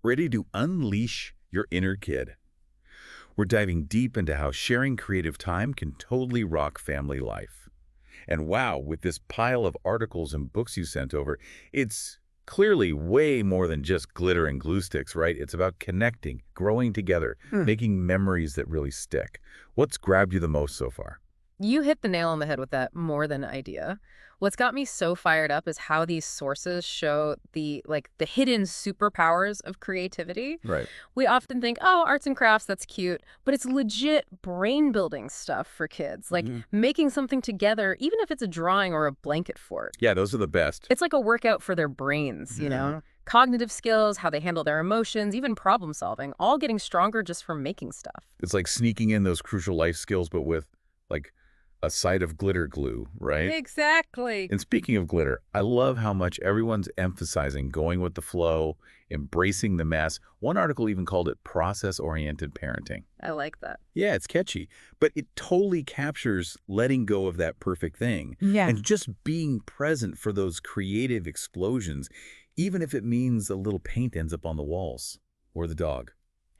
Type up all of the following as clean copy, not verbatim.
Ready to unleash your inner kid? We're diving deep into how sharing creative time can totally rock family life. And wow, with this pile of articles and books you sent over, it's clearly way more than just glitter and glue sticks, right? It's about connecting, growing together, Hmm. making memories that really stick. What's grabbed you the most so far? You hit the nail on the head with that more than idea. What's got me so fired up is how these sources show the hidden superpowers of creativity. Right. We often think, "Oh, arts and crafts, that's cute," but it's legit brain-building stuff for kids, like Mhm. making something together, even if it's a drawing or a blanket fort. Yeah, those are the best. It's like a workout for their brains, you Yeah. know? Cognitive skills, how they handle their emotions, even problem solving, all getting stronger just from making stuff. It's like sneaking in those crucial life skills, but with like a side of glitter glue, right? Exactly. And speaking of glitter, I love how much everyone's emphasizing going with the flow, embracing the mess. One article even called it process-oriented parenting. I like that. Yeah, it's catchy, but it totally captures letting go of that perfect thing Yeah. and just being present for those creative explosions, even if it means a little paint ends up on the walls or the dog.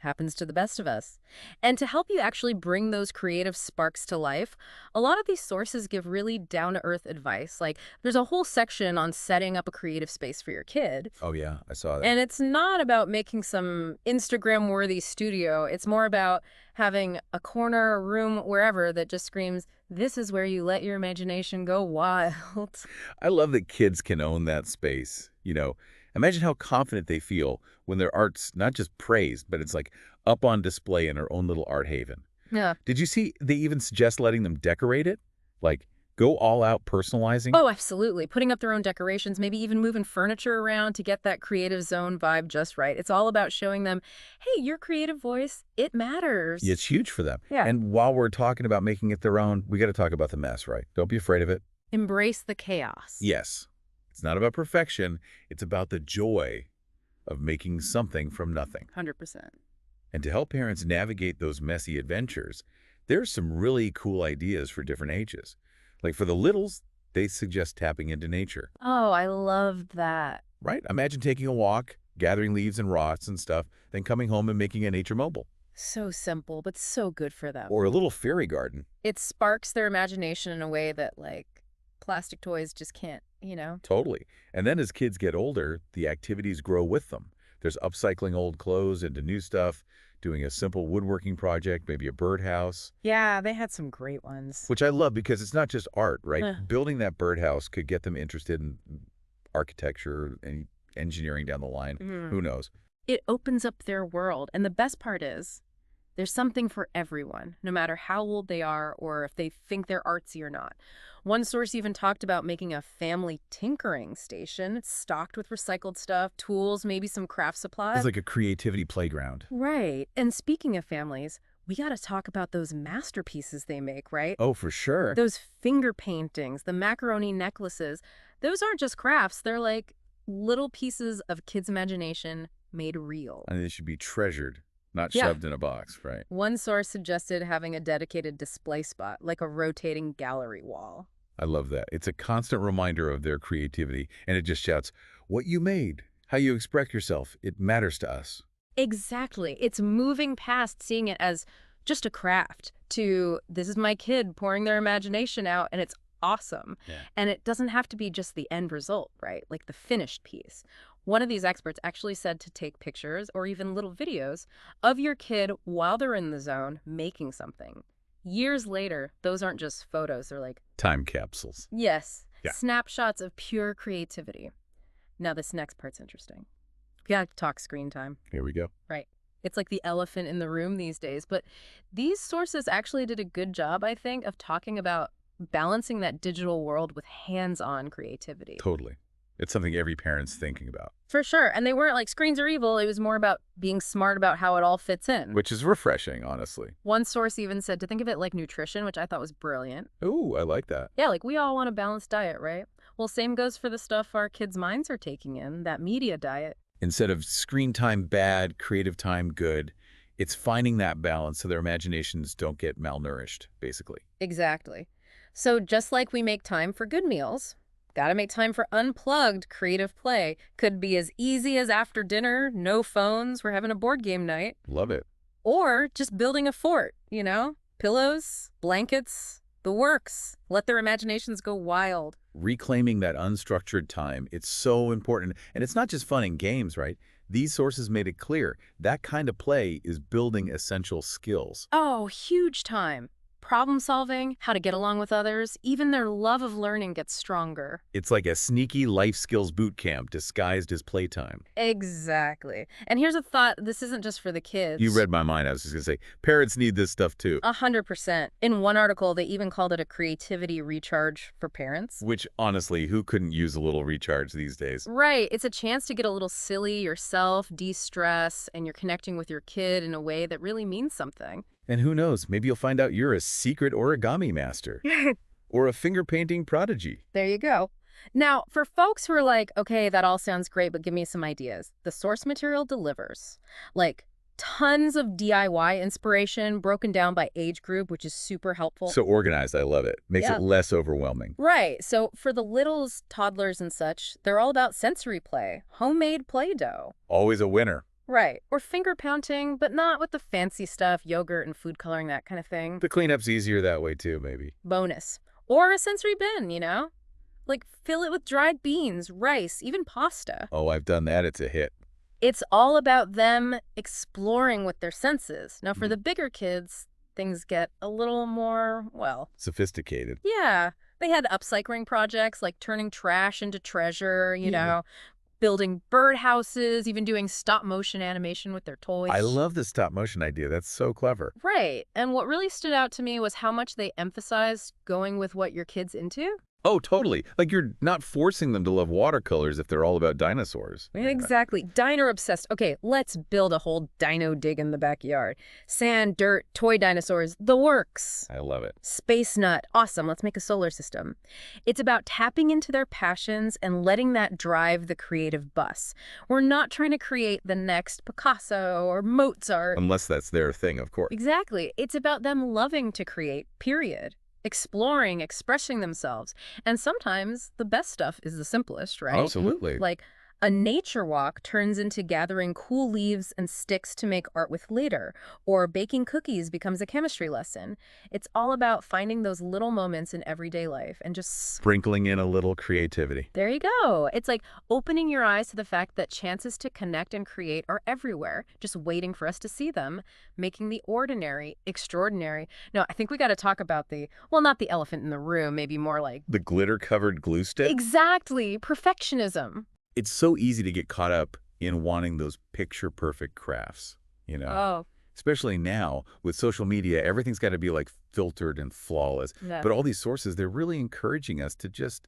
Happens to the best of us. And to help you actually bring those creative sparks to life, a lot of these sources give really down-to-earth advice. Like, there's a whole section on setting up a creative space for your kid. Oh yeah, I saw that. And it's not about making some Instagram-worthy studio. It's more about having a corner, a room, wherever that just screams, this is where you let your imagination go wild. I love that kids can own that space. Imagine how confident they feel when their art's not just praised, but it's like up on display in their own little art haven. Yeah. Did you see they even suggest letting them decorate it? Like, go all out personalizing? Oh, absolutely. Putting up their own decorations, maybe even moving furniture around to get that creative zone vibe just right. It's all about showing them, hey, your creative voice, it Yeah, matters. it's huge for them. Yeah. And while we're talking about making it their own, we got to talk about the mess, right? Don't be afraid of it. Embrace the chaos. Yes, it's not about perfection. It's about the joy of making something from nothing. 100%. And to help parents navigate those messy adventures, there's some really cool ideas for different ages. Like for the littles, they suggest tapping into nature, Oh, I loved that. right? Imagine taking a walk, gathering leaves and rocks and stuff, then coming home and making a nature mobile. So simple, but so good for them. Or a little fairy garden. It sparks their imagination in a way that, like, plastic toys just can't, you know? Totally. And then as kids get older, the activities grow with them. There's upcycling old clothes into new stuff, doing a simple woodworking project, maybe a birdhouse, Yeah, they had some great ones. which I love because it's not just art, right? Huh. Building that birdhouse could get them interested in architecture and engineering down the line. Mhm. Who knows? It opens up their world. And the best part is, there's something for everyone, no matter how old they are or if they think they're artsy or not. One source even talked about making a family tinkering station stocked with recycled stuff, tools, maybe some craft It's supplies. like a creativity playground. Right. And speaking of families, we got to talk about those masterpieces they make, right? Oh, for sure. Those finger paintings, the macaroni necklaces, those aren't just crafts. They're like little pieces of kids' imagination made real. And they should be treasured, not Yeah. shoved in a box, right? One source suggested having a dedicated display spot, like a rotating gallery wall. I love that. It's a constant reminder of their creativity, and it just shouts, what you made, how you express yourself, it matters to us. Exactly. It's moving past seeing it as just a craft to this is my kid pouring their imagination out and it's awesome. Yeah. And it doesn't have to be just the end result, right? Like the finished piece. One of these experts actually said to take pictures or even little videos of your kid while they're in the zone making something. Years later, those aren't just photos. They're like, Time capsules. yes, Yeah. snapshots of pure creativity. Now, this next part's interesting. We gotta talk screen time. Here we go. Right. It's like the elephant in the room these days. But these sources actually did a good job, I think, of talking about balancing that digital world with hands-on creativity. Totally. It's something every parent's thinking about, For sure. And they weren't like screens are evil. It was more about being smart about how it all fits in. which is refreshing, honestly. One source even said to think of it like nutrition, which I thought was brilliant. Ooh, I like that. Yeah, like we all want a balanced diet, right? Well, same goes for the stuff our kids' minds are taking in, that media diet. Instead of screen time bad, creative time good, it's finding that balance so their imaginations don't get malnourished, basically. Exactly. So just like we make time for good meals, Gotta make time for unplugged creative play. Could be as easy as after dinner, no phones, we're having a board game night. Love it. Or just building a fort, you know? Pillows, blankets, the works. Let their imaginations go wild. Reclaiming that unstructured time, it's so important. And it's not just fun and games, right? These sources made it clear that kind of play is building essential skills. Oh, huge time. Problem solving, how to get along with others, even their love of learning gets stronger. It's like a sneaky life skills boot camp disguised as playtime. Exactly. And here's a thought, this isn't just for the kids. You read my mind. I was just going to say, parents need this stuff too. 100%. In one article, they even called it a creativity recharge for parents. Which, honestly, who couldn't use a little recharge these days? Right. It's a chance to get a little silly yourself, de-stress, and you're connecting with your kid in a way that really means something. And who knows, maybe you'll find out you're a secret origami master. Or a finger painting prodigy. There you go. Now, for folks who are like, okay, that all sounds great, but give me some ideas. The source material delivers. Like, tons of DIY inspiration broken down by age group, which is super helpful. So organized, I love it. Makes it less overwhelming. Right. So for the littles, toddlers, and such, they're all about sensory play, homemade Play-Doh. Always a winner. Right. Or finger pounding, but not with the fancy stuff, yogurt and food coloring, that kind of thing. The cleanup's easier that way too, maybe. Bonus. Or a sensory bin, you know? Like, fill it with dried beans, rice, even pasta. Oh, I've done that. It's a hit. It's all about them exploring with their senses. Now, for the bigger kids, things get a little more, well... sophisticated. Yeah. They had upcycling projects like turning trash into treasure, you know, building birdhouses, even doing stop-motion animation with their toys. I love the stop-motion idea. That's so clever. Right. And what really stood out to me was how much they emphasized going with what your kid's into. Oh, totally. Like you're not forcing them to love watercolors if they're all about dinosaurs. Exactly. Dino obsessed. Okay, let's build a whole dino dig in the backyard. Sand, dirt, toy dinosaurs, the works. I love it. Space nut. Awesome. Let's make a solar system. It's about tapping into their passions and letting that drive the creative bus. We're not trying to create the next Picasso or Mozart. Unless that's their thing, of course. Exactly. It's about them loving to create, period. Exploring, expressing themselves. And sometimes the best stuff is the simplest, right? Absolutely. Like a nature walk turns into gathering cool leaves and sticks to make art with later, or baking cookies becomes a chemistry lesson. It's all about finding those little moments in everyday life and just... sprinkling in a little creativity. There you go. It's like opening your eyes to the fact that chances to connect and create are everywhere, just waiting for us to see them, making the ordinary extraordinary. No, I think we got to talk about the, well, not the elephant in the room, maybe more like... the glitter-covered glue stick? Exactly. Perfectionism. It's so easy to get caught up in wanting those picture-perfect crafts, you know? Oh. Especially now, with social media, everything's got to be, like, filtered and flawless. Yeah. But all these sources, they're really encouraging us to just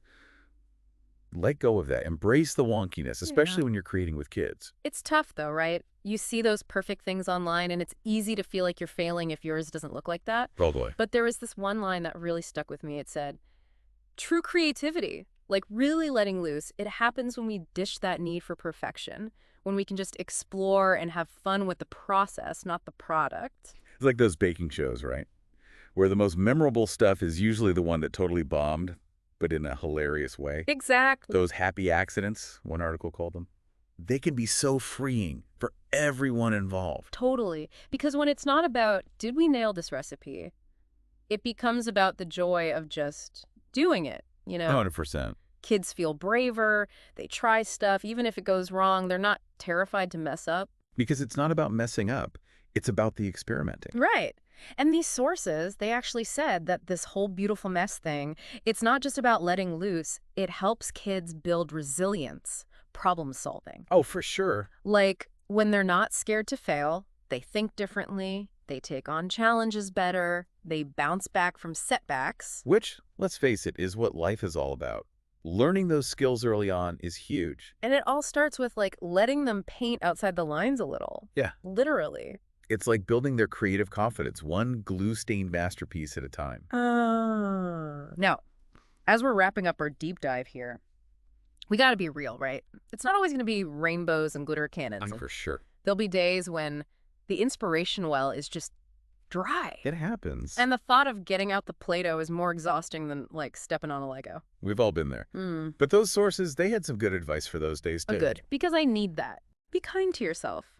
let go of that. Embrace the wonkiness, especially when you're creating with kids. It's tough, though, right? You see those perfect things online, and it's easy to feel like you're failing if yours doesn't look like that. Totally. But there was this one line that really stuck with me. It said, true creativity, like really letting loose, it happens when we dish that need for perfection, when we can just explore and have fun with the process, not the product. It's like those baking shows, right? Where the most memorable stuff is usually the one that totally bombed, but in a hilarious way. Exactly. Those happy accidents, one article called them, they can be so freeing for everyone involved. Totally. Because when it's not about, did we nail this recipe? It becomes about the joy of just doing it, you know? 100%. Kids feel braver, they try stuff, even if it goes wrong, they're not terrified to mess up. Because it's not about messing up. It's about the experimenting. Right. And these sources, they actually said that this whole beautiful mess thing, it's not just about letting loose, it helps kids build resilience, problem solving. Oh, for sure. Like when they're not scared to fail, they think differently, they take on challenges better, they bounce back from setbacks. Which, let's face it, is what life is all about. Learning those skills early on is huge. And it all starts with like letting them paint outside the lines a little. Yeah. Literally. It's like building their creative confidence, one glue-stained masterpiece at a time. Now, as we're wrapping up our deep dive here, we got to be real, right? It's not always going to be rainbows and glitter cannons. For sure. There'll be days when the inspiration well is just dry. It happens. And the thought of getting out the Play-Doh is more exhausting than, like, stepping on a Lego. We've all been there. But those sources, they had some good advice for those days, too. Good, because I need that. Be kind to yourself.